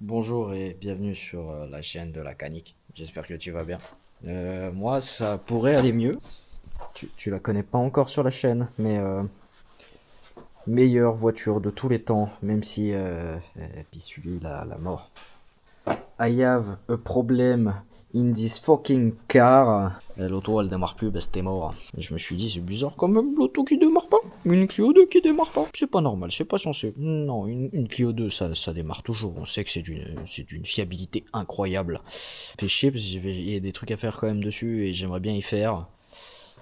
Bonjour et bienvenue sur la chaîne de la canique. J'espère que tu vas bien. Moi, ça pourrait aller mieux. Tu la connais pas encore sur la chaîne, mais meilleure voiture de tous les temps, même si elle pissule la mort. I have a problem in this fucking car. L'auto elle démarre plus, bah c'était mort. Et je me suis dit, c'est bizarre quand même, l'auto qui démarre pas. Une Clio 2 qui démarre pas. C'est pas normal, c'est pas censé. Non, une Clio 2 ça démarre toujours. On sait que c'est d'une fiabilité incroyable. Fait chier parce qu'il y a des trucs à faire quand même dessus et j'aimerais bien y faire.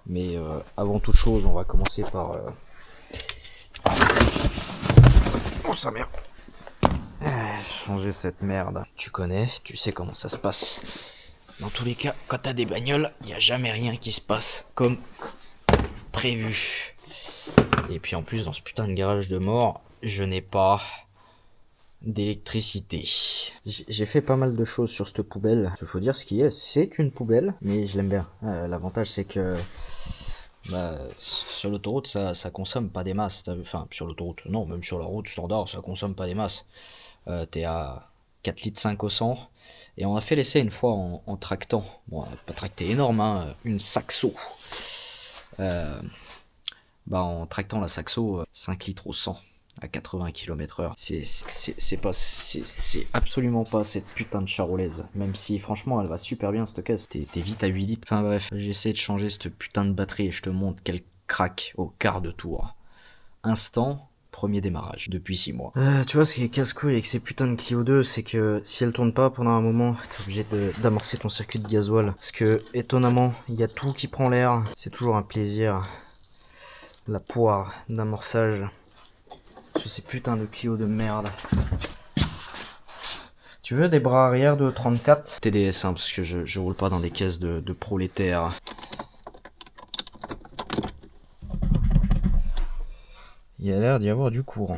Mais avant toute chose, on va commencer par. Oh sa mère! Changer cette merde. Tu connais, tu sais comment ça se passe. Dans tous les cas, quand t'as des bagnoles, y a jamais rien qui se passe comme prévu. Et puis en plus, dans ce putain de garage de mort, je n'ai pas d'électricité. J'ai fait pas mal de choses sur cette poubelle. Il faut dire ce qui est, c'est une poubelle, mais je l'aime bien. L'avantage c'est que sur l'autoroute ça consomme pas des masses. Enfin, sur l'autoroute, non, même sur la route standard, ça consomme pas des masses. T'es à 4 litres 5 au 100. Et on a fait l'essai une fois en tractant. Bon, pas tracté énorme, hein, une Saxo. En tractant la Saxo, 5 litres au 100 à 80 km/h. C'est absolument pas cette putain de charolaise. Même si franchement elle va super bien cette caisse. T'es vite à 8 litres. Enfin bref, j'ai essayé de changer cette putain de batterie et je te montre qu'elle craque au quart de tour. Instant, premier démarrage, depuis 6 mois. Tu vois, ce qui est casse-couille avec ces putains de Clio 2, c'est que si elle tourne pas pendant un moment, t'es obligé d'amorcer ton circuit de gasoil. Parce que, étonnamment, il y a tout qui prend l'air. C'est toujours un plaisir. La poire d'amorçage. Sur ces putains de Clio de merde. Tu veux des bras arrière de 34 TDS, hein, parce que je roule pas dans des caisses de prolétaires. Il y a l'air d'y avoir du courant.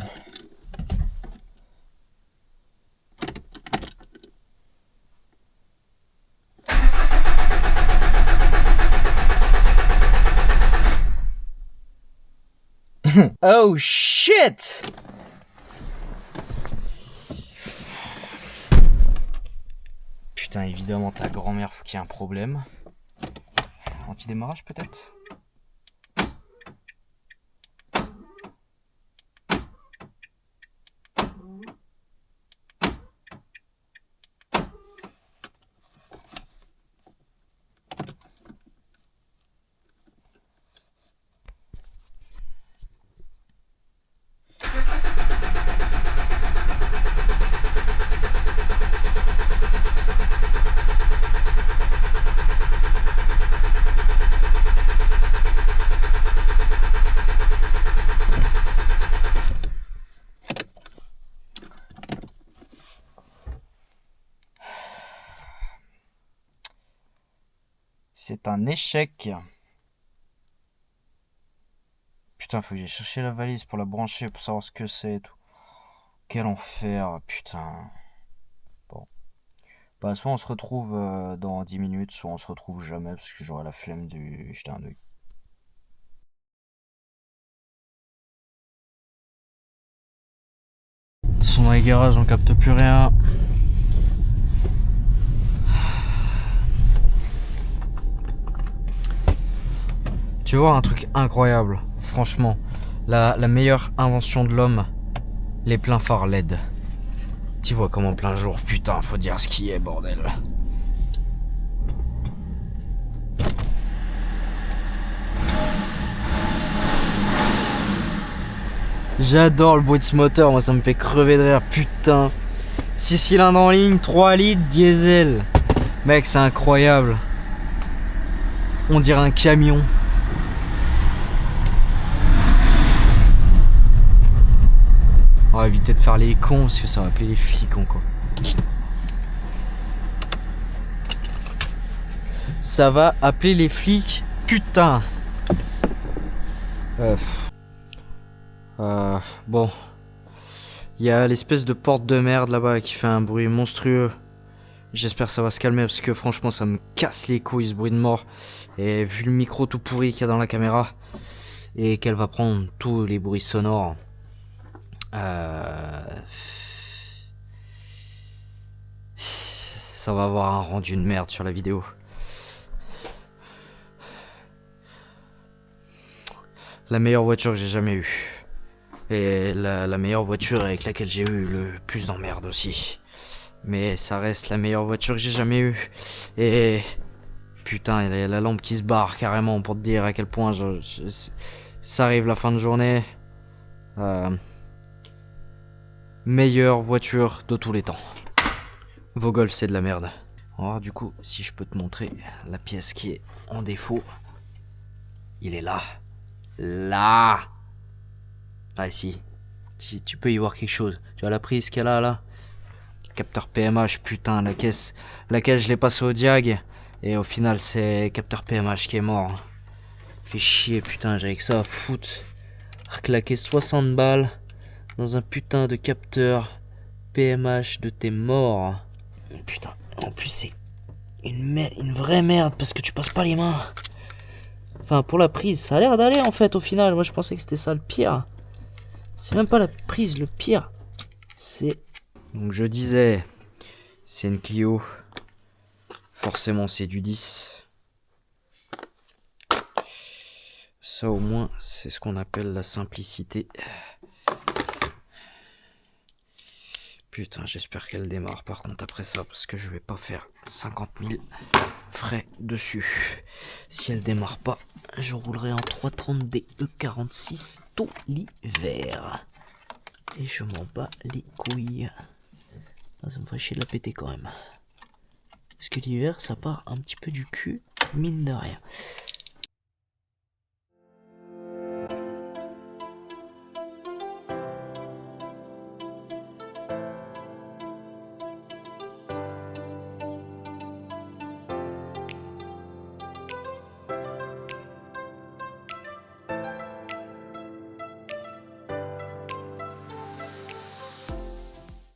Oh shit! Putain, évidemment, ta grand-mère, faut qu'il y ait un problème. Anti-démarrage peut-être? C'est un échec. Putain, faut que j'aille chercher la valise pour la brancher, pour savoir ce que c'est et tout. Quel enfer, putain. Bon. Bah, soit on se retrouve dans 10 minutes, soit on se retrouve jamais, parce que j'aurai la flemme de jeter un œil. Ils sont dans les garages, on capte plus rien. Tu vois un truc incroyable, franchement. La meilleure invention de l'homme, les pleins phares LED. Tu vois comme en plein jour, putain, faut dire ce qui est, bordel. J'adore le bruit de ce moteur, moi ça me fait crever de rire, putain. 6 cylindres en ligne, 3 litres, diesel. Mec, c'est incroyable. On dirait un camion. On va éviter de faire les cons parce que ça va appeler les flics quoi. Ça va appeler les flics, putain. Bon. Il y a l'espèce de porte de merde là-bas qui fait un bruit monstrueux. J'espère que ça va se calmer parce que franchement ça me casse les couilles ce bruit de mort. Et vu le micro tout pourri qu'il y a dans la caméra et qu'elle va prendre tous les bruits sonores. Ça va avoir un rendu de merde sur la vidéo. La meilleure voiture que j'ai jamais eue. Et la meilleure voiture avec laquelle j'ai eu le plus d'emmerde aussi. Mais ça reste la meilleure voiture que j'ai jamais eue. Et... Putain, il y a la lampe qui se barre carrément pour te dire à quel point ça arrive la fin de journée. Meilleure voiture de tous les temps. Vos Golf, c'est de la merde. On va voir du coup si je peux te montrer la pièce qui est en défaut. Il est là. Là. Ah si. Tu peux y voir quelque chose. Tu vois la prise qu'elle a là. Capteur PMH, putain, la caisse je l'ai passée au diag. Et au final, c'est capteur PMH qui est mort. Fait chier, putain, j'avais que ça à foutre. Reclaquer 60 balles dans un putain de capteur PMH de tes morts. Putain, en plus, c'est une vraie merde parce que tu passes pas les mains. Enfin, pour la prise, ça a l'air d'aller en fait au final. Moi, je pensais que c'était ça le pire. C'est même pas la prise le pire. C'est. Donc, je disais, c'est une Clio. Forcément, c'est du 10. Ça, au moins, c'est ce qu'on appelle la simplicité. Putain, j'espère qu'elle démarre par contre après ça, parce que je vais pas faire 50 000 frais dessus. Si elle démarre pas, je roulerai en 330D E46 tout l'hiver. Et je m'en bats les couilles. Ah, ça me ferait chier de la péter quand même. Parce que l'hiver, ça part un petit peu du cul, mine de rien.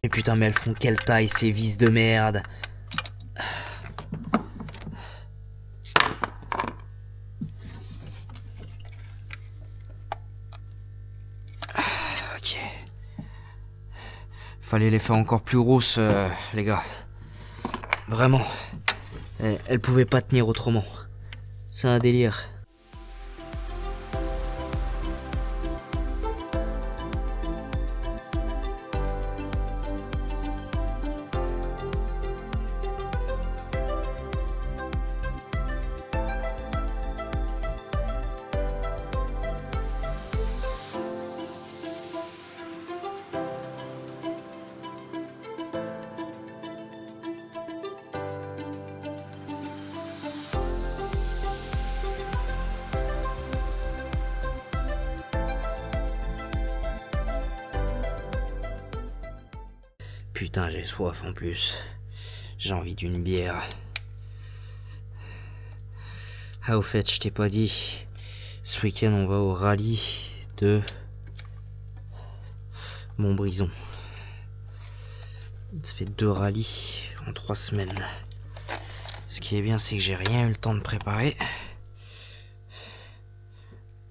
Mais putain, mais elles font quelle taille ces vis de merde. Ok. Fallait les faire encore plus grosses, les gars. Vraiment. Elles pouvaient pas tenir autrement. C'est un délire. Putain, j'ai soif en plus. J'ai envie d'une bière. Ah, au fait, je t'ai pas dit. Ce week-end, on va au rallye de Montbrison. Ça fait 2 rallyes en 3 semaines. Ce qui est bien, c'est que j'ai rien eu le temps de préparer.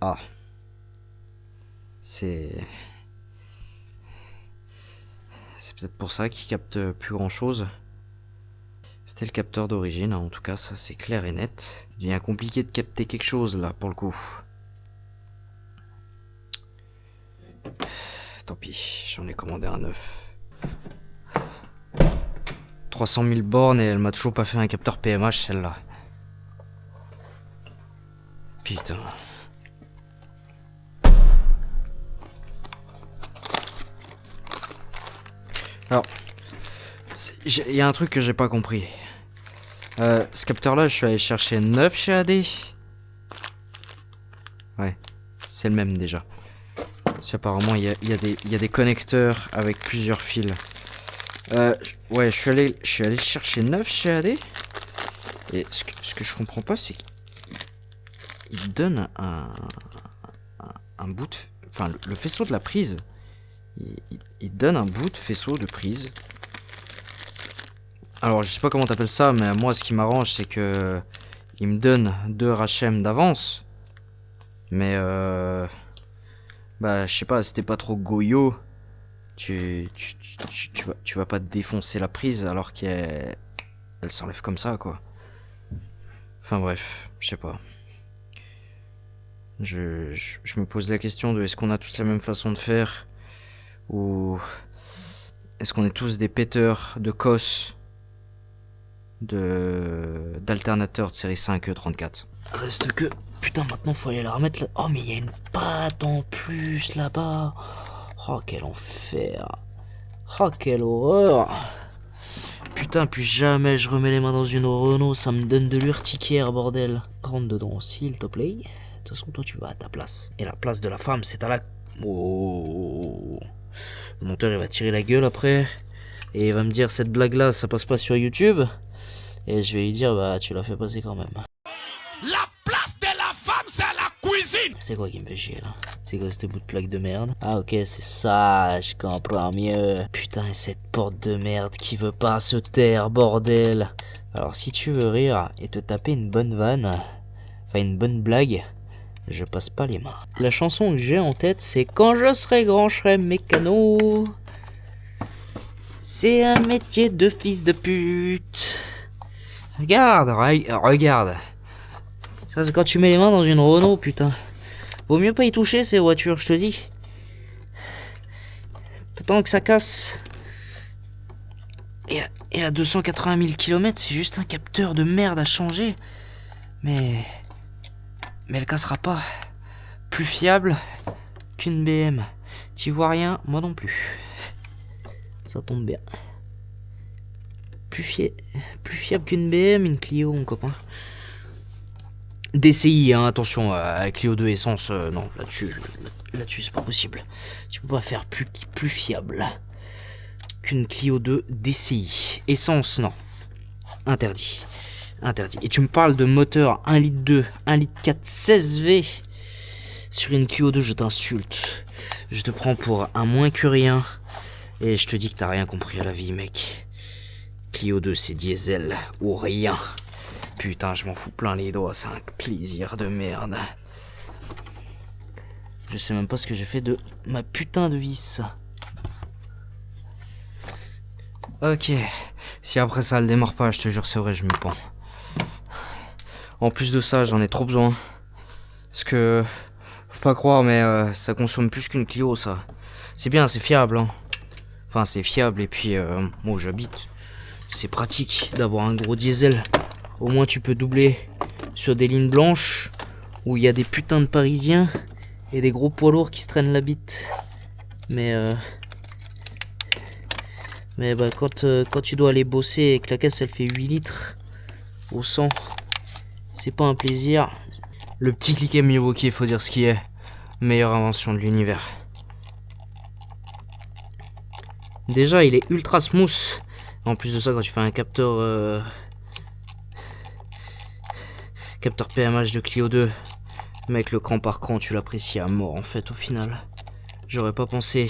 Ah. C'est peut-être pour ça qu'il capte plus grand chose. C'était le capteur d'origine, hein. En tout cas ça c'est clair et net. Il devient compliqué de capter quelque chose là pour le coup. Tant pis, j'en ai commandé un neuf. 300 000 bornes et elle m'a toujours pas fait un capteur PMH celle-là. Putain. Alors, il y a un truc que j'ai pas compris. Ce capteur-là, je suis allé chercher 9 chez AD. Ouais, c'est le même déjà. Parce qu'apparemment, il y a des connecteurs avec plusieurs fils. Ouais, je suis allé chercher 9 chez AD. Et ce que je comprends pas, c'est qu'il donne un bout de... Enfin, le faisceau de la prise. Il donne un bout de faisceau de prise. Alors, je sais pas comment t'appelles ça, mais moi, ce qui m'arrange, c'est que il me donne 2 RHM d'avance. Mais bah, je sais pas, c'était pas trop goyo. Tu vas pas te défoncer la prise alors qu'il y a... elle s'enlève comme ça, quoi. Enfin bref, je sais pas. Je me pose la question de est-ce qu'on a tous la même façon de faire, ou est-ce qu'on est tous des péteurs de COS, d'alternateurs de série 5E34. Reste que, putain, maintenant faut aller la remettre là. Oh, mais il y a une patte en plus là-bas. Oh, quel enfer. Oh, quelle horreur. Putain, plus jamais je remets les mains dans une Renault, ça me donne de l'urticaire, bordel. Rentre dedans, s'il te plaît. De toute façon, toi, tu vas à ta place. Et la place de la femme, c'est à la... Oh. Le monteur, il va tirer la gueule après. Et il va me dire, cette blague-là, ça passe pas sur YouTube. Et je vais lui dire, bah, tu l'as fait passer quand même. La place de la femme, c'est à la cuisine. C'est quoi qui me fait chier, là? C'est quoi ce bout de plaque de merde? Ah, ok, c'est ça, je comprends mieux. Putain, et cette porte de merde qui veut pas se taire, bordel. Alors, si tu veux rire et te taper une bonne vanne, enfin une bonne blague, je passe pas les mains. La chanson que j'ai en tête, c'est Quand je serai grand, je serai mécano. C'est un métier de fils de pute. Regarde, regarde. Ça, c'est quand tu mets les mains dans une Renault, putain. Vaut mieux pas y toucher ces voitures, je te dis. T'attends que ça casse. Et à 280 000 km, c'est juste un capteur de merde à changer. Mais elle cassera pas. Plus fiable qu'une BM. T'y vois rien, moi non plus. Ça tombe bien. Plus fiable qu'une BM, une Clio, mon copain. DCI, hein, attention, Clio 2 essence, non, là-dessus c'est pas possible. Tu peux pas faire plus fiable qu'une Clio 2 DCI. Essence, non. Interdit. Et tu me parles de moteur 1 litre 2, 1 litre 4, 16V sur une Clio 2, je t'insulte. Je te prends pour un moins que rien. Et je te dis que t'as rien compris à la vie, mec. Clio 2, c'est diesel ou rien. Putain, je m'en fous plein les doigts, c'est un plaisir de merde. Je sais même pas ce que j'ai fait de ma putain de vis. Ok, si après ça le démarre pas, je te jure c'est vrai, je me pends. En plus de ça, j'en ai trop besoin. Parce que, faut pas croire, mais ça consomme plus qu'une Clio, ça. C'est bien, c'est fiable, hein. Enfin, c'est fiable, et puis, moi où j'habite, c'est pratique d'avoir un gros diesel. Au moins tu peux doubler sur des lignes blanches où il y a des putains de Parisiens et des gros poids lourds qui se traînent la bite. Mais bah quand tu dois aller bosser et que la caisse elle fait 8 litres au 100, c'est pas un plaisir. Le petit cliquet Milwaukee, faut dire ce qui est. Meilleure invention de l'univers. Déjà il est ultra smooth. En plus de ça, quand tu fais un capteur PMH de Clio 2, mec, le cran par cran, tu l'apprécies à mort en fait au final. J'aurais pas pensé.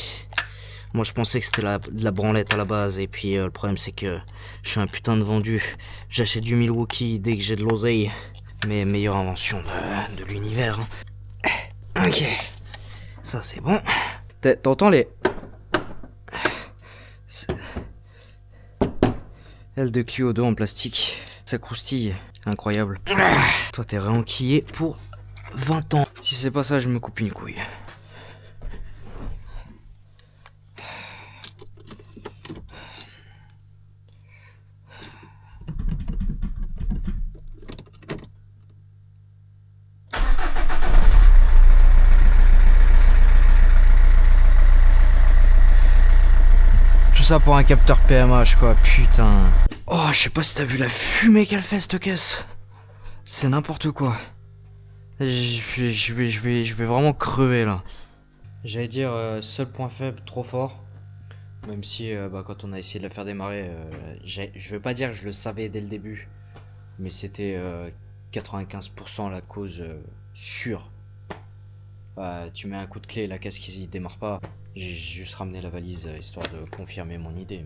Moi je pensais que c'était de la branlette à la base, et puis le problème c'est que je suis un putain de vendu. J'achète du Milwaukee dès que j'ai de l'oseille. Mais meilleure invention de l'univers. Ok, ça c'est bon. T'entends les... Aile de Clio 2 en plastique. Ça croustille. Incroyable. Toi t'es réenquillé pour 20 ans. Si c'est pas ça, je me coupe une couille. Tout ça pour un capteur PMH quoi, putain. Oh, je sais pas si t'as vu la fumée qu'elle fait cette caisse. C'est n'importe quoi. Je vais vraiment crever là. J'allais dire seul point faible, trop fort. Même si quand on a essayé de la faire démarrer, je veux pas dire que je le savais dès le début, mais c'était 95% la cause sûre. Tu mets un coup de clé, la caisse qui démarre pas. J'ai juste ramené la valise histoire de confirmer mon idée,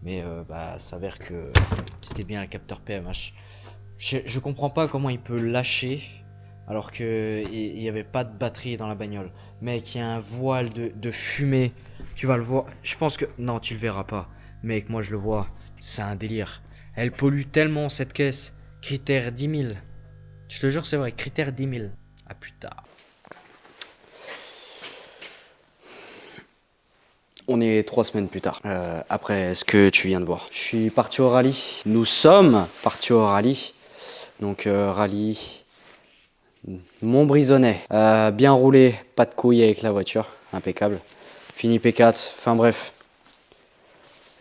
mais s'avère que c'était bien un capteur PMH. Je comprends pas comment il peut lâcher alors que il y avait pas de batterie dans la bagnole. Mec, il y a un voile de fumée. Tu vas le voir. Je pense que... Non, tu le verras pas. Mec, moi je le vois, c'est un délire. Elle pollue tellement cette caisse. Critère 10 000. Je te jure, c'est vrai, critère 10 000. Ah putain. On est 3 semaines plus tard, après ce que tu viens de voir. Je suis parti au rallye. Nous sommes partis au rallye. Donc rallye Montbrisonnais. Bien roulé, pas de couilles avec la voiture, impeccable. Fini P4, enfin bref.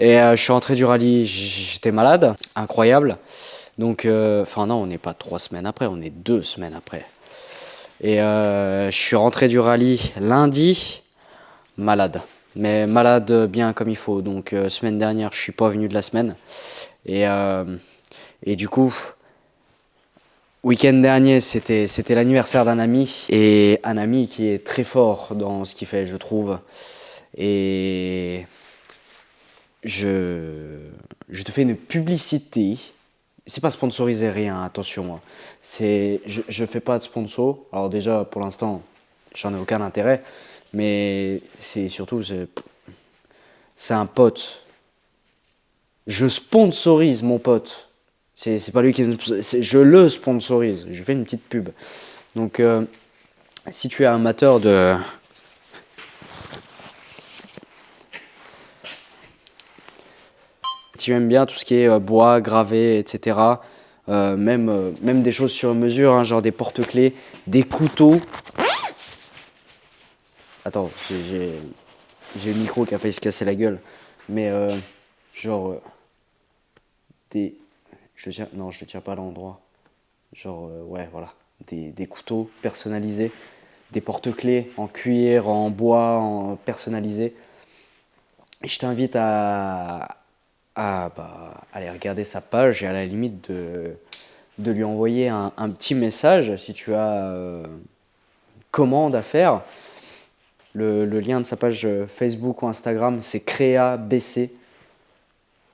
Et je suis rentré du rallye, j'étais malade, incroyable. Donc, enfin non, on n'est pas 3 semaines après, on est 2 semaines après. Et je suis rentré du rallye lundi, malade. Mais malade bien comme il faut. Donc semaine dernière, je suis pas venu de la semaine. Et du coup, week-end dernier, c'était l'anniversaire d'un ami. Et un ami qui est très fort dans ce qu'il fait, je trouve. Et je te fais une publicité. C'est pas sponsorisé, rien, attention. Je fais pas de sponsor. Alors déjà, pour l'instant, j'en ai aucun intérêt. Mais c'est surtout, c'est un pote. Je sponsorise mon pote. C'est pas lui qui... Je le sponsorise. Je fais une petite pub. Donc, si tu es amateur de... Si tu aimes bien tout ce qui est bois, gravé, etc. Même des choses sur mesure, hein, genre des porte-clés, des couteaux. Attends, j'ai le micro qui a failli se casser la gueule. Mais genre non, je le tiens pas à l'endroit. Genre ouais, voilà, des couteaux personnalisés, des porte-clés en cuir, en bois, personnalisés. Et je t'invite à aller regarder sa page et à la limite de lui envoyer un petit message si tu as commande à faire. Le lien de sa page Facebook ou Instagram, c'est CréaBC.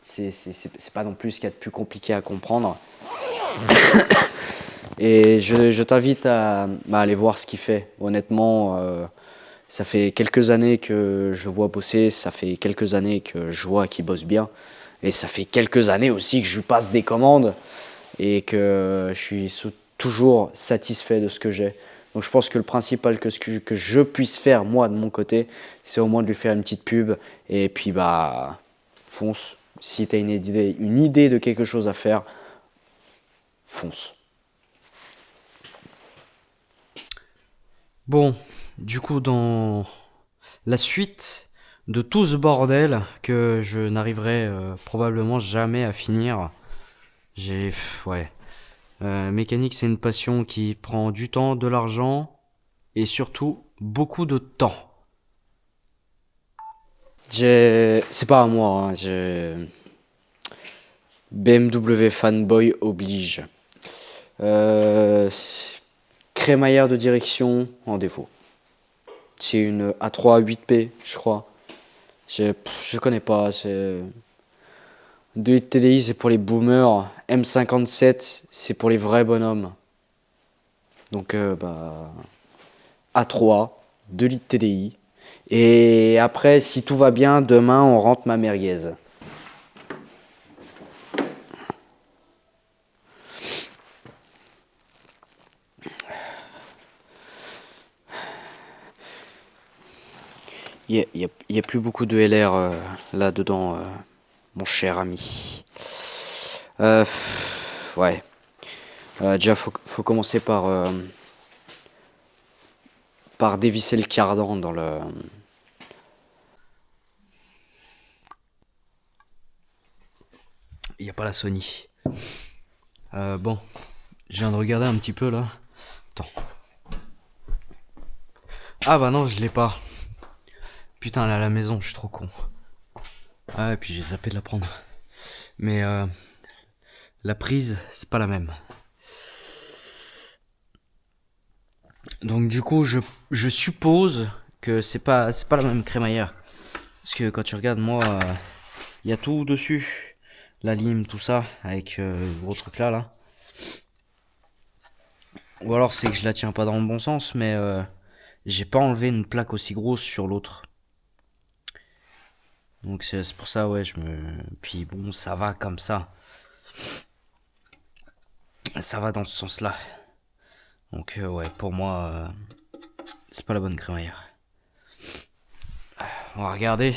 C'est pas non plus ce qu'il y a de plus compliqué à comprendre. Et je t'invite à aller voir ce qu'il fait. Honnêtement, ça fait quelques années que je vois bosser, ça fait quelques années que je vois qu'il bosse bien. Et ça fait quelques années aussi que je lui passe des commandes et que je suis toujours satisfait de ce que j'ai. Donc je pense que le principal que je puisse faire moi de mon côté, c'est au moins de lui faire une petite pub. Et puis fonce. Si tu as une idée de quelque chose à faire, fonce. Bon, du coup, dans la suite de tout ce bordel que je n'arriverai probablement jamais à finir, ouais. Mécanique, c'est une passion qui prend du temps, de l'argent et surtout beaucoup de temps. C'est pas à moi, hein, BMW fanboy oblige. Crémaillère de direction en défaut. C'est une A3 8P, je crois. Je connais pas. De TDI, c'est pour les boomers. M57, c'est pour les vrais bonhommes. Donc, A3, 2 litres TDI. Et après, si tout va bien, demain, on rentre ma merguez. Il y a plus beaucoup de LR là-dedans, mon cher ami. Ouais. Déjà, faut commencer par dévisser le cardan dans le... Il n'y a pas la Sony. Bon, je viens de regarder un petit peu là. Attends. Ah bah non, je l'ai pas. Putain, elle est à la maison, je suis trop con. Ah, et puis j'ai zappé de la prendre. Mais la prise, c'est pas la même. Donc du coup, je suppose que c'est pas la même crémaillère. Parce que quand tu regardes, moi, il y a tout dessus. La lime, tout ça, avec le gros truc là. Ou alors c'est que je la tiens pas dans le bon sens, mais j'ai pas enlevé une plaque aussi grosse sur l'autre. Donc c'est pour ça, ouais, Puis bon, ça va comme ça. Ça va dans ce sens-là. Donc ouais, pour moi, c'est pas la bonne crémaillère. On va regarder.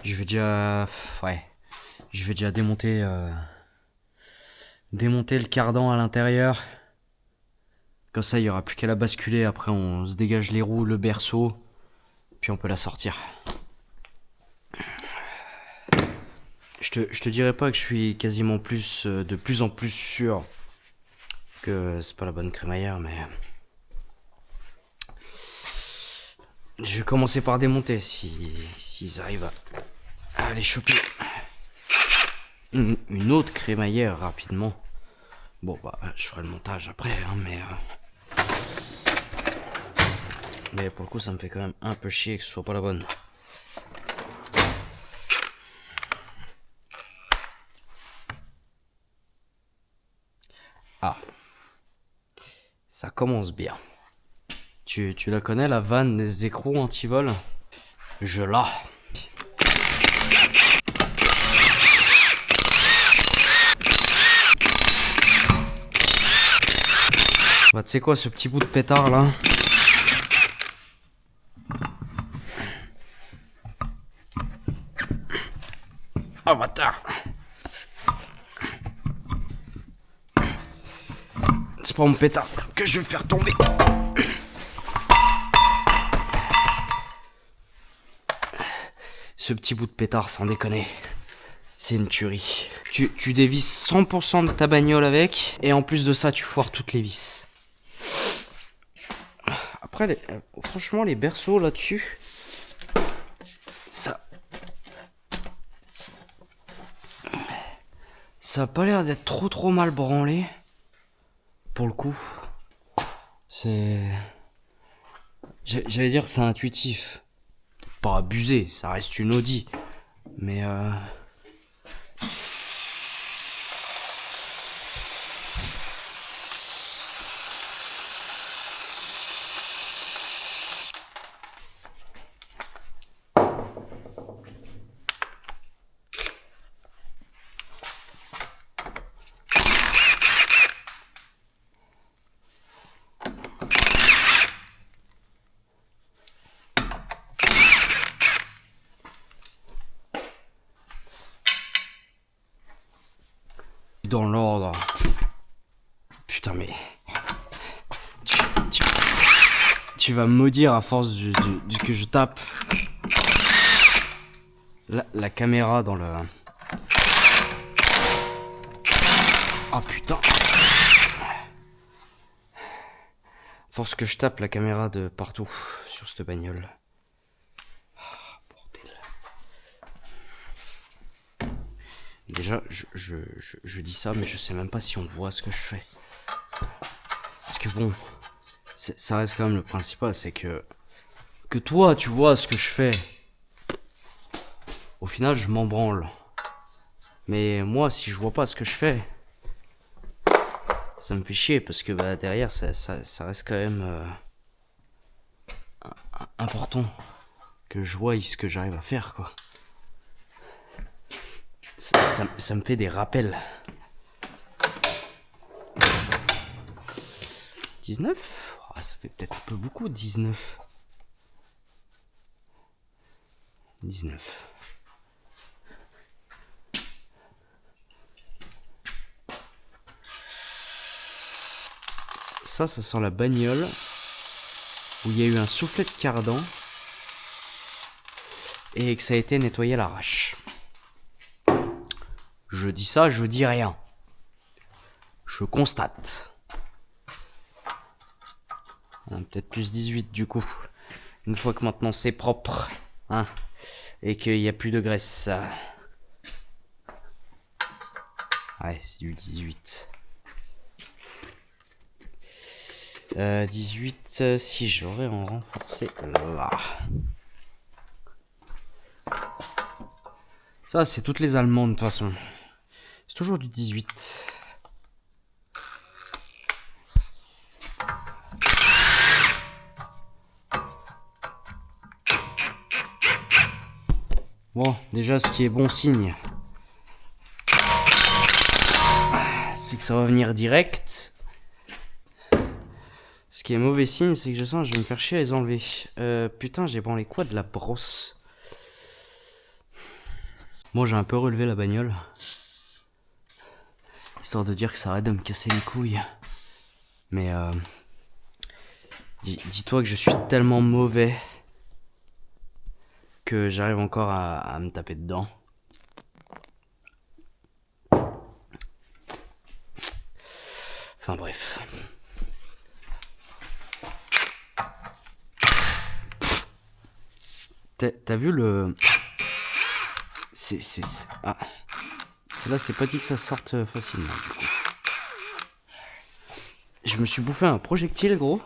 Je vais déjà... Ouais. Je vais déjà démonter le cardan à l'intérieur. Comme ça, il n'y aura plus qu'à la basculer. Après, on se dégage les roues, le berceau. Puis on peut la sortir. Je te dirais pas que je suis quasiment de plus en plus sûr que c'est pas la bonne crémaillère, mais... Je vais commencer par démonter s'ils arrivent à aller choper une autre crémaillère rapidement. Bon, bah, je ferai le montage après, hein, mais pour le coup, ça me fait quand même un peu chier que ce soit pas la bonne. Ah. Ça commence bien. Tu la connais, la vanne des écrous anti-vol? Je l'ai. Bah, tu sais quoi, ce petit bout de pétard là? Oh bâtard! C'est pas mon pétard que je vais faire tomber. Ce petit bout de pétard, sans déconner, c'est une tuerie. Tu dévisses 100% de ta bagnole avec, et en plus de ça, tu foires toutes les vis. Après, franchement, les berceaux là-dessus, ça a pas l'air d'être trop mal branlé. Pour le coup, j'allais dire c'est intuitif. Pas abusé, ça reste une Audi. Mais dans l'ordre. Putain, mais... Tu vas me maudire à force que je tape la caméra dans le... Ah putain. Force que je tape la caméra de partout sur cette bagnole. Déjà, je dis ça, mais je sais même pas si on voit ce que je fais. Parce que bon, ça reste quand même le principal, c'est que toi, tu vois ce que je fais. Au final, je m'en branle. Mais moi, si je vois pas ce que je fais, ça me fait chier, parce que bah, derrière, ça reste quand même important que je voie ce que j'arrive à faire, quoi. Ça me fait des rappels. 19 ? Oh, ça fait peut-être un peu beaucoup, 19. 19. Ça sent la bagnole où il y a eu un soufflet de cardan et que ça a été nettoyé à l'arrache. Je dis ça, je dis rien. Je constate. Peut-être plus 18 du coup. Une fois que maintenant c'est propre. Hein, et qu'il n'y a plus de graisse. Ouais, c'est du 18. 18, si j'aurais en renforcé là. Ça, c'est toutes les allemandes de toute façon. C'est toujours du 18. Bon, déjà, ce qui est bon signe, c'est que ça va venir direct. Ce qui est mauvais signe, c'est que je sens que je vais me faire chier à les enlever. Putain, j'ai branlé quoi de la brosse? Bon, j'ai un peu relevé la bagnole. Histoire de dire que ça arrête de me casser les couilles. Mais dis-toi que je suis tellement mauvais que j'arrive encore à me taper dedans. Enfin bref. T'as vu le... Ah. Là, c'est pas dit que ça sorte facilement. Du coup. Je me suis bouffé un projectile, gros.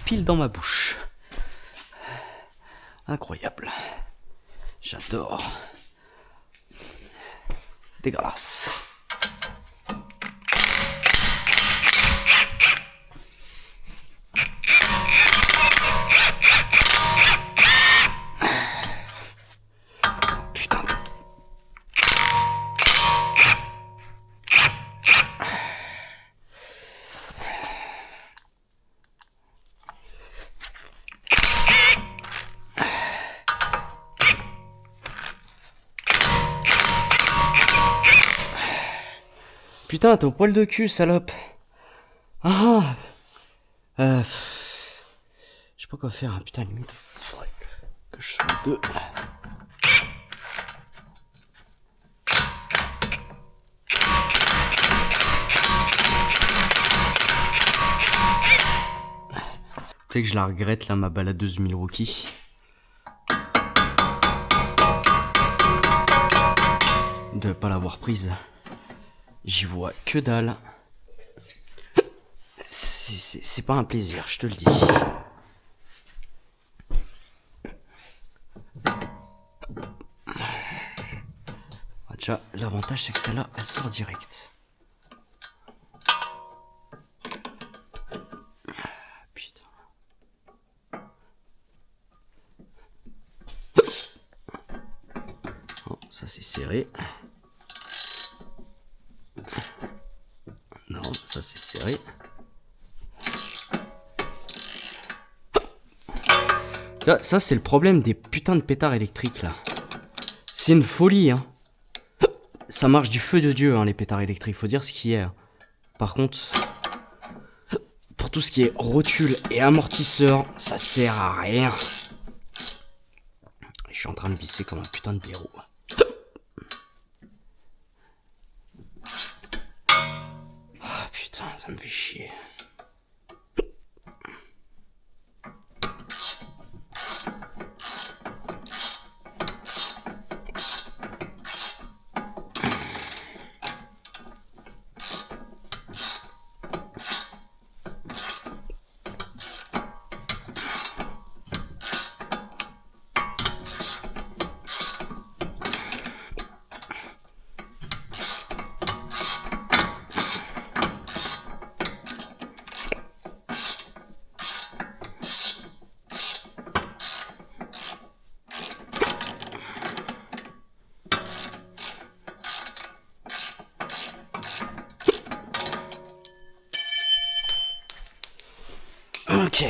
Pile dans ma bouche. Incroyable. J'adore. Dégueulasse. Putain. Putain, t'es au poil de cul, salope. Ah. Je sais pas quoi faire, hein. Putain, limite, faudrait que je sois deux. Tu sais que je la regrette, là, ma baladeuse Milwaukee. De pas l'avoir prise. J'y vois que dalle. C'est pas un plaisir, je te le dis. Déjà, l'avantage c'est que celle-là, elle sort direct. Putain. Oh, ça c'est serré. Non, ça c'est serré. Ça c'est le problème des putains de pétards électriques là. C'est une folie hein. Ça marche du feu de Dieu hein, les pétards électriques, faut dire ce qu'il y a. Par contre, pour tout ce qui est rotule et amortisseur, ça sert à rien. Je suis en train de visser comme un putain de blaireau. Ah putain, ça me fait chier. Ok.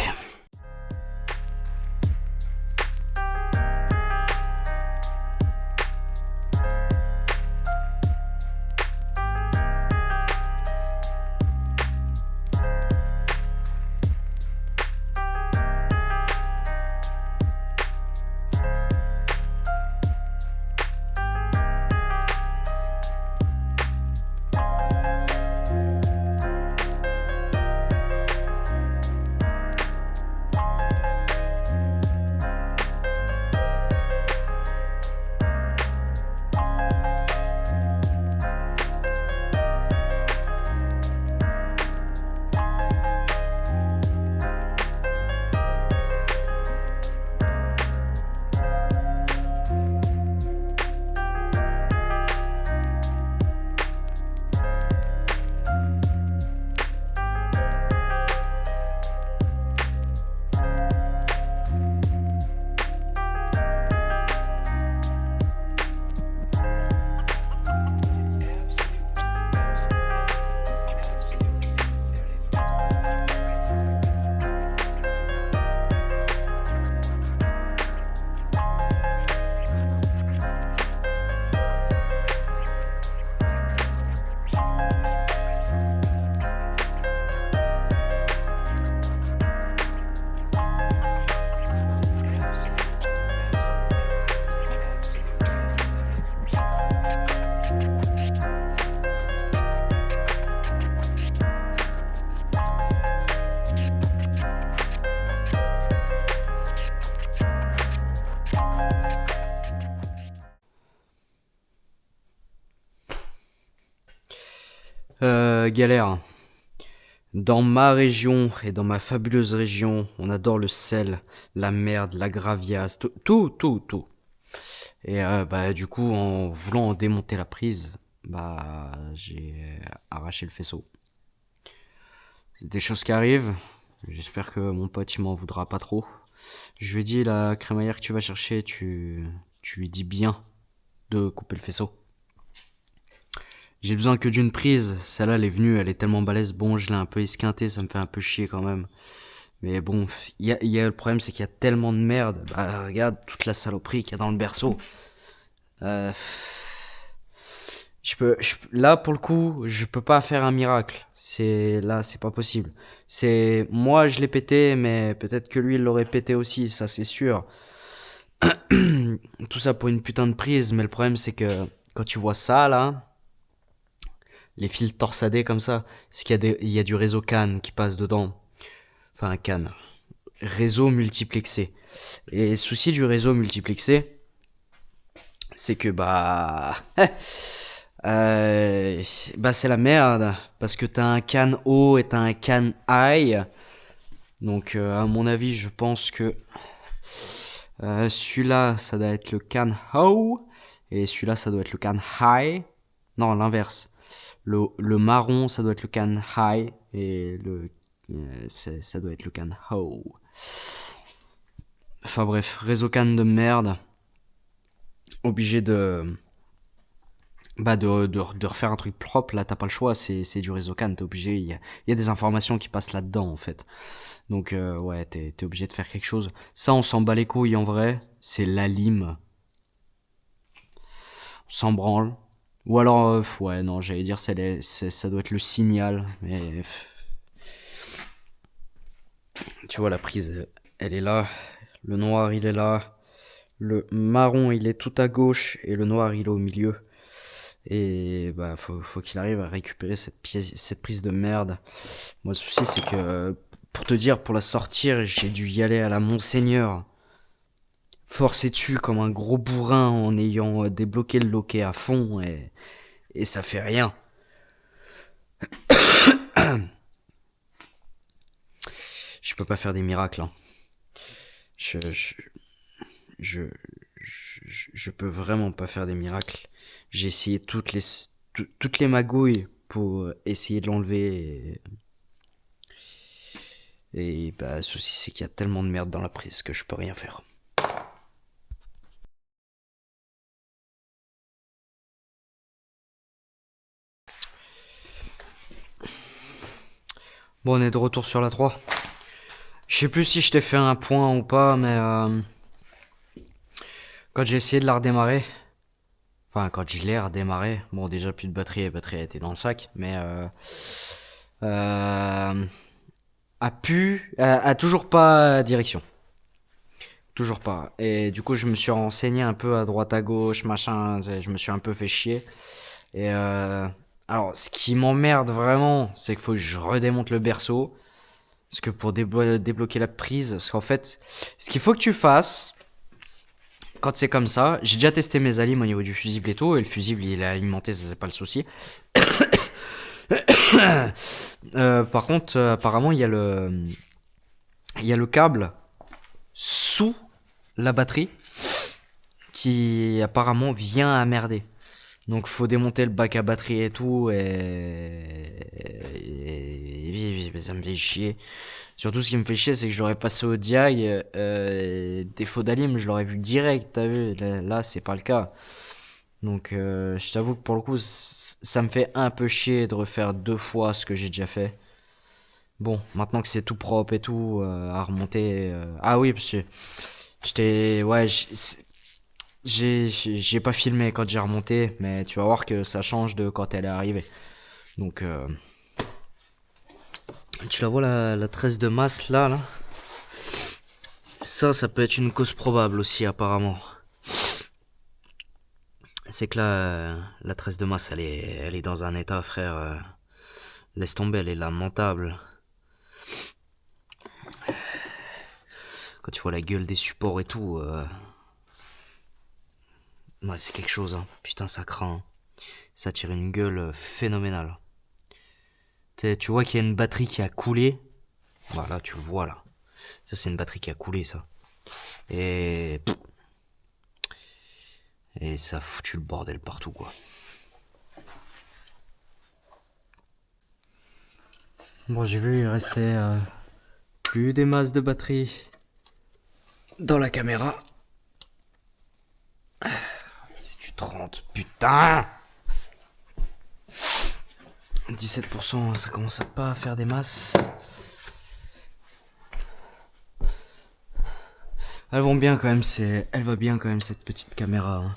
Galère. Dans ma région et dans ma fabuleuse région, on adore le sel, la merde, la graviace, tout. Et bah du coup, en voulant en démonter la prise, bah j'ai arraché le faisceau. C'est des choses qui arrivent. J'espère que mon pote il m'en voudra pas trop. Je lui ai dit la crémaillère que tu vas chercher, tu lui dis bien de couper le faisceau. J'ai besoin que d'une prise. Celle-là, elle est venue, elle est tellement balèze. Bon, je l'ai un peu esquinté, ça me fait un peu chier quand même. Mais bon, le problème, c'est qu'il y a tellement de merde. Bah, regarde toute la saloperie qu'il y a dans le berceau. Euh, là, pour le coup, je peux pas faire un miracle. C'est pas possible. Moi, je l'ai pété, mais peut-être que lui, il l'aurait pété aussi, ça c'est sûr. Tout ça pour une putain de prise, mais le problème, c'est que quand tu vois ça, là, les fils torsadés comme ça, c'est il y a du réseau CAN qui passe dedans. Enfin, CAN. Réseau multiplexé. Et le souci du réseau multiplexé, c'est que c'est la merde. Parce que t'as un CAN haut et t'as un CAN high. Donc, à mon avis, je pense que celui-là, ça doit être le CAN haut. Et celui-là, ça doit être le CAN high. Non, l'inverse. Le marron, ça doit être le can high et ça doit être le can how. Enfin bref, réseau can de merde. Obligé de refaire un truc propre. Là, t'as pas le choix, c'est du réseau can. T'es obligé. Il y a des informations qui passent là-dedans en fait. Donc ouais, t'es obligé de faire quelque chose. Ça, on s'en bat les couilles en vrai. C'est la lime. On s'en branle. Ou alors, ouais, non, j'allais dire ça doit être le signal, mais tu vois, la prise, elle est là, le noir, il est là, le marron, il est tout à gauche, et le noir, il est au milieu. Et bah, faut qu'il arrive à récupérer cette prise de merde. Moi, le souci, c'est que, pour te dire, pour la sortir, j'ai dû y aller à la Monseigneur. Forcer dessus comme un gros bourrin en ayant débloqué le loquet à fond, et ça fait rien. Je peux pas faire des miracles. Hein. Je, je, je, je peux vraiment pas faire des miracles. J'ai essayé toutes les magouilles pour essayer de l'enlever. Et bah, le souci, c'est qu'il y a tellement de merde dans la prise que je peux rien faire. Bon, on est de retour sur la 3. Je sais plus si je t'ai fait un point ou pas, mais quand j'ai essayé de la redémarrer, enfin quand je l'ai redémarré, bon déjà plus de batterie, la batterie était dans le sac, mais a toujours pas direction. Toujours pas. Et du coup, je me suis renseigné un peu à droite à gauche, machin, je me suis un peu fait chier. Et alors, ce qui m'emmerde vraiment, c'est qu'il faut que je redémonte le berceau. Parce que pour débloquer la prise, parce qu'en fait, ce qu'il faut que tu fasses, quand c'est comme ça, j'ai déjà testé mes alimes au niveau du fusible et tout, et le fusible il est alimenté, ça c'est pas le souci. Par contre, apparemment, il y a le câble sous la batterie qui apparemment vient à merder. Donc faut démonter le bac à batterie et tout et ça me fait chier. Surtout ce qui me fait chier c'est que je l'aurais passé au diag, défaut d'alim je l'aurais vu direct, t'as vu, là c'est pas le cas. Donc je t'avoue que pour le coup ça me fait un peu chier de refaire 2 fois ce que j'ai déjà fait. Bon, maintenant que c'est tout propre et tout, à remonter... Ah oui, parce que j'étais... Ouais, j'ai pas filmé quand j'ai remonté, mais tu vas voir que ça change de quand elle est arrivée. Donc, tu la vois la tresse de masse là. Ça peut être une cause probable aussi apparemment. C'est que là, la tresse de masse, elle est dans un état, frère. Laisse tomber, elle est lamentable. Quand tu vois la gueule des supports et tout, ouais, c'est quelque chose. Hein. Putain, ça craint. Ça tire une gueule phénoménale. Tu vois qu'il y a une batterie qui a coulé. Voilà, tu le vois là. Ça, c'est une batterie qui a coulé, ça. Et ça a foutu le bordel partout, quoi. Bon, j'ai vu, il restait plus des masses de batterie dans la caméra. C'est du 30, putain! 17%, ça commence à pas faire des masses. Elles vont bien quand même, elle va bien quand même cette petite caméra. Hein.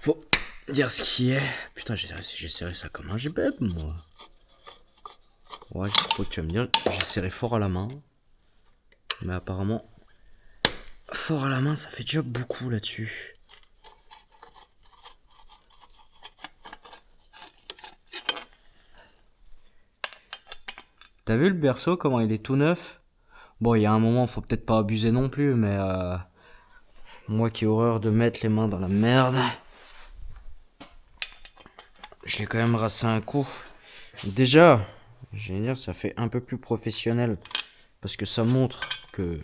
Faut dire ce qui est. Putain, j'ai serré ça comme un gibet, moi. Ouais, je crois que tu vas me dire, j'ai serré fort à la main. Mais apparemment, fort à la main, ça fait déjà beaucoup là-dessus. T'as vu le berceau, comment il est tout neuf? Bon, il y a un moment, faut peut-être pas abuser non plus, mais moi qui ai horreur de mettre les mains dans la merde. Je l'ai quand même rassé un coup. Déjà, je vais dire, ça fait un peu plus professionnel. Parce que ça montre que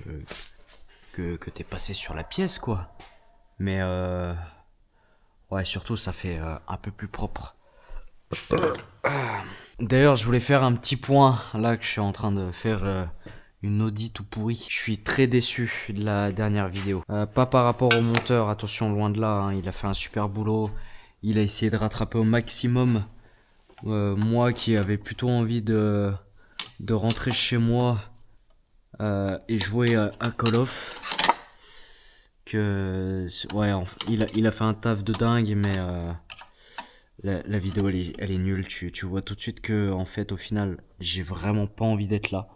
t'es passé sur la pièce, quoi. Mais ouais, surtout, ça fait un peu plus propre. D'ailleurs, je voulais faire un petit point, là, que je suis en train de faire une audit tout pourri. Je suis très déçu de la dernière vidéo. Pas par rapport au monteur, attention, loin de là, hein, il a fait un super boulot. Il a essayé de rattraper au maximum. Moi qui avais plutôt envie de rentrer chez moi et jouer à Call of. Ouais, il a fait un taf de dingue, mais la vidéo elle est nulle. Tu vois tout de suite que en fait au final j'ai vraiment pas envie d'être là.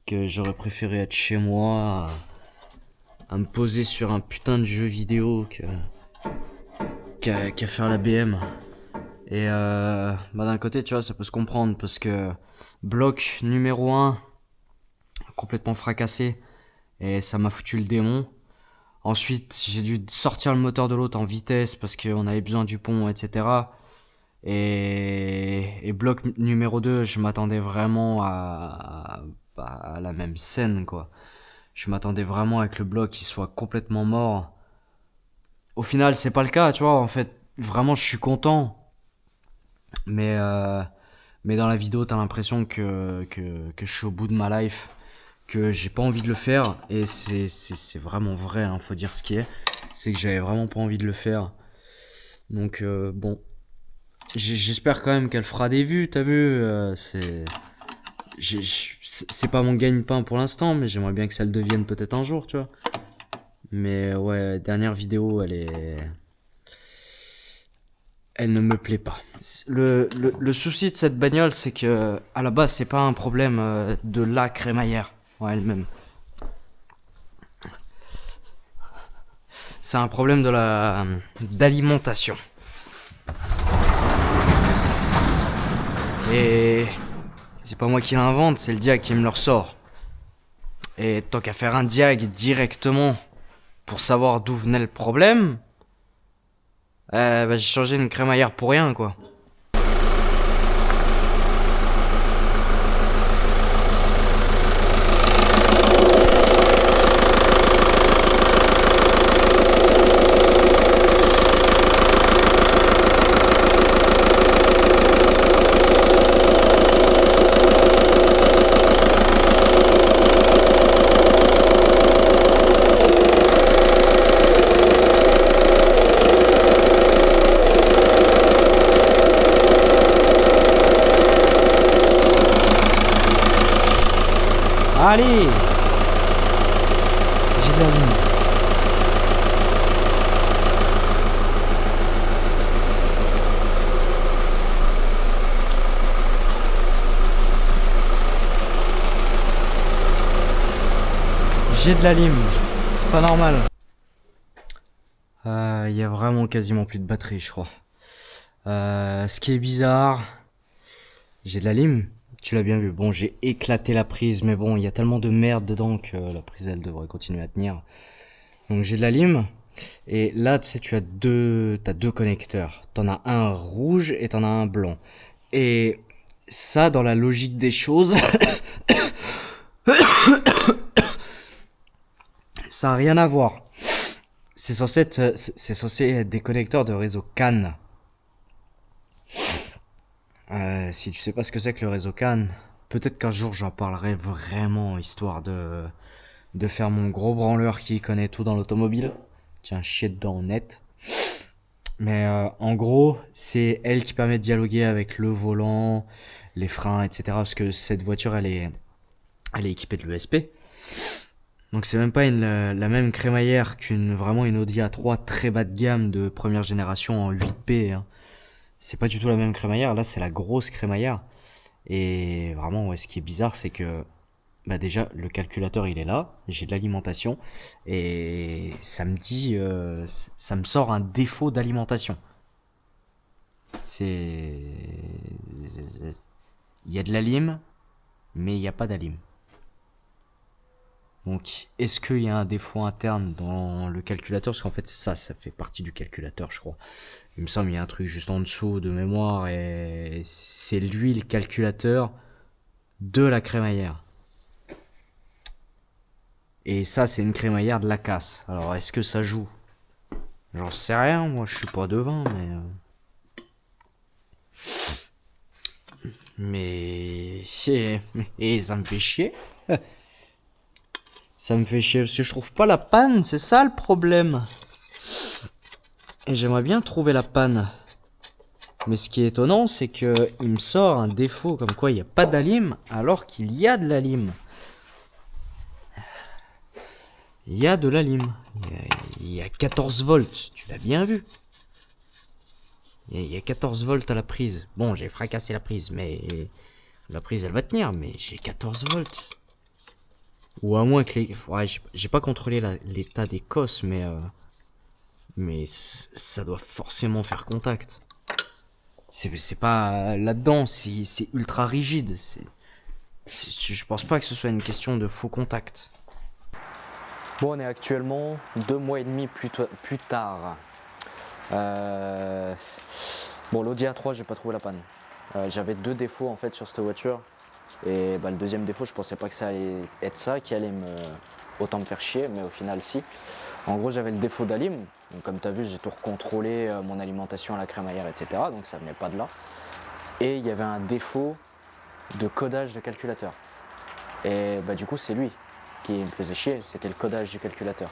Que j'aurais préféré être chez moi à me poser sur un putain de jeu vidéo qu'à faire la BM. Et d'un côté, tu vois, ça peut se comprendre parce que bloc numéro 1 complètement fracassé et ça m'a foutu le démon. Ensuite, j'ai dû sortir le moteur de l'autre en vitesse parce qu'on avait besoin du pont, etc. Et bloc numéro 2, je m'attendais vraiment à la même scène, quoi. Je m'attendais vraiment à que le bloc il soit complètement mort. Au final, c'est pas le cas, tu vois. En fait, vraiment, je suis content. Mais dans la vidéo, t'as l'impression que je suis au bout de ma life, que j'ai pas envie de le faire. Et c'est vraiment vrai, hein, faut dire ce qui est. C'est que j'avais vraiment pas envie de le faire. Donc bon, j'espère quand même qu'elle fera des vues, t'as vu. C'est pas mon gagne-pain pour l'instant, mais j'aimerais bien que ça le devienne peut-être un jour, tu vois. Mais ouais, dernière vidéo, elle ne me plaît pas. Le souci de cette bagnole, c'est que à la base, c'est pas un problème de la crémaillère en elle-même. C'est un problème d'alimentation. Et c'est pas moi qui l'invente, c'est le diag qui me le ressort. Et tant qu'à faire un diag directement pour savoir d'où venait le problème, j'ai changé une crémaillère pour rien, quoi. Allez, j'ai de la ligne. J'ai de la lime, c'est pas normal. Il y a vraiment quasiment plus de batterie, je crois. Ce qui est bizarre, j'ai de la lime. Tu l'as bien vu. Bon, j'ai éclaté la prise, mais bon, il y a tellement de merde dedans que la prise, elle devrait continuer à tenir. Donc j'ai de la lime. Et là, tu sais, t'as deux connecteurs. T'en as un rouge et t'en as un blanc. Et ça, dans la logique des choses, ça n'a rien à voir. C'est censé être des connecteurs de réseau CAN. Si tu sais pas ce que c'est que le réseau CAN, peut-être qu'un jour j'en parlerai vraiment, histoire de faire mon gros branleur qui connaît tout dans l'automobile. Tiens, chier dedans net. Mais en gros, c'est elle qui permet de dialoguer avec le volant, les freins, etc. Parce que cette voiture, elle est équipée de l'ESP. Donc c'est même pas la même crémaillère vraiment une Audi A3 très bas de gamme de première génération en 8P. Hein. C'est pas du tout la même crémaillère. Là, c'est la grosse crémaillère. Et vraiment, ouais, ce qui est bizarre, c'est que bah déjà le calculateur il est là, j'ai de l'alimentation et ça me dit, ça me sort un défaut d'alimentation. C'est, il y a de la lime, mais il n'y a pas d'alim. Donc est-ce qu'il y a un défaut interne dans le calculateur? Parce qu'en fait ça fait partie du calculateur, je crois. Il me semble qu'il y a un truc juste en dessous de mémoire et c'est lui le calculateur de la crémaillère. Et ça, c'est une crémaillère de la casse. Alors, est-ce que ça joue? J'en sais rien, moi, je suis pas devin, mais... Et ça me fait chier. Ça me fait chier parce que je trouve pas la panne, c'est ça le problème. Et j'aimerais bien trouver la panne. Mais ce qui est étonnant, c'est que il me sort un défaut comme quoi il n'y a pas d'alim alors qu'il y a de la lime. Il y a de la lime. Il y a 14 volts. Tu l'as bien vu. Il y a 14 volts à la prise. Bon, j'ai fracassé la prise, mais la prise, elle va tenir. Mais j'ai 14 volts. Ou à moins que les... Ouais, j'ai pas contrôlé l'état des cosses, mais ça doit forcément faire contact. C'est pas là-dedans. C'est ultra rigide. Je pense pas que ce soit une question de faux contact. Bon, on est actuellement 2 mois et demi plus tard. Bon, l'Audi A3, j'ai pas trouvé la panne. J'avais 2 défauts en fait sur cette voiture. Et bah, le deuxième défaut, je pensais pas que ça allait être ça qui allait autant me faire chier, mais au final, si. En gros, j'avais le défaut d'alim. Donc, comme tu as vu, j'ai tout recontrôlé, mon alimentation à la crémaillère, etc. Donc, ça venait pas de là. Et il y avait un défaut de codage de calculateur. Et bah, du coup, c'est lui qui me faisait chier, c'était le codage du calculateur.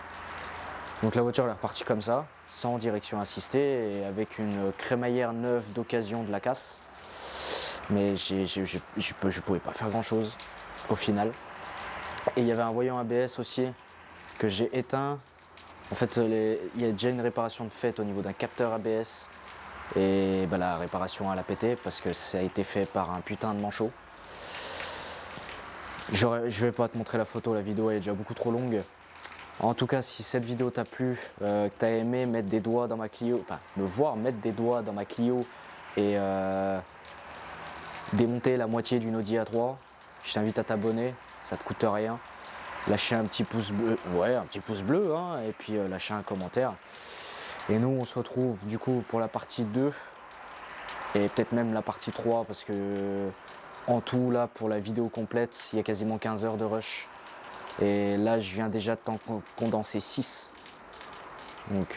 Donc la voiture elle est repartie comme ça, sans direction assistée et avec une crémaillère neuve d'occasion de la casse. Mais je pouvais pas faire grand chose au final. Et il y avait un voyant ABS aussi que j'ai éteint. En fait, il y a déjà une réparation de fait au niveau d'un capteur ABS. Et bah, la réparation elle a pété parce que ça a été fait par un putain de manchot. Je vais pas te montrer la photo, la vidéo elle est déjà beaucoup trop longue. En tout cas, si cette vidéo t'a plu, que t'as aimé mettre des doigts dans ma Clio, enfin me voir mettre des doigts dans ma Clio et démonter la moitié d'une Audi A3, je t'invite à t'abonner, ça te coûte rien. Lâcher un petit pouce bleu, ouais, un petit pouce bleu, hein, et puis lâcher un commentaire. Et nous, on se retrouve du coup pour la partie 2 et peut-être même la partie 3 parce que en tout, là, pour la vidéo complète, il y a quasiment 15 heures de rush. Et là, je viens déjà de t'en condenser 6. Donc,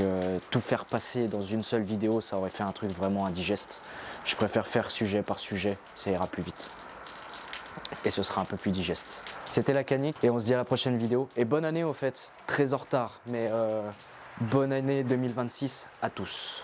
tout faire passer dans une seule vidéo, ça aurait fait un truc vraiment indigeste. Je préfère faire sujet par sujet, ça ira plus vite. Et ce sera un peu plus digeste. C'était la canique et on se dit à la prochaine vidéo. Et bonne année au fait, très en retard, mais bonne année 2026 à tous.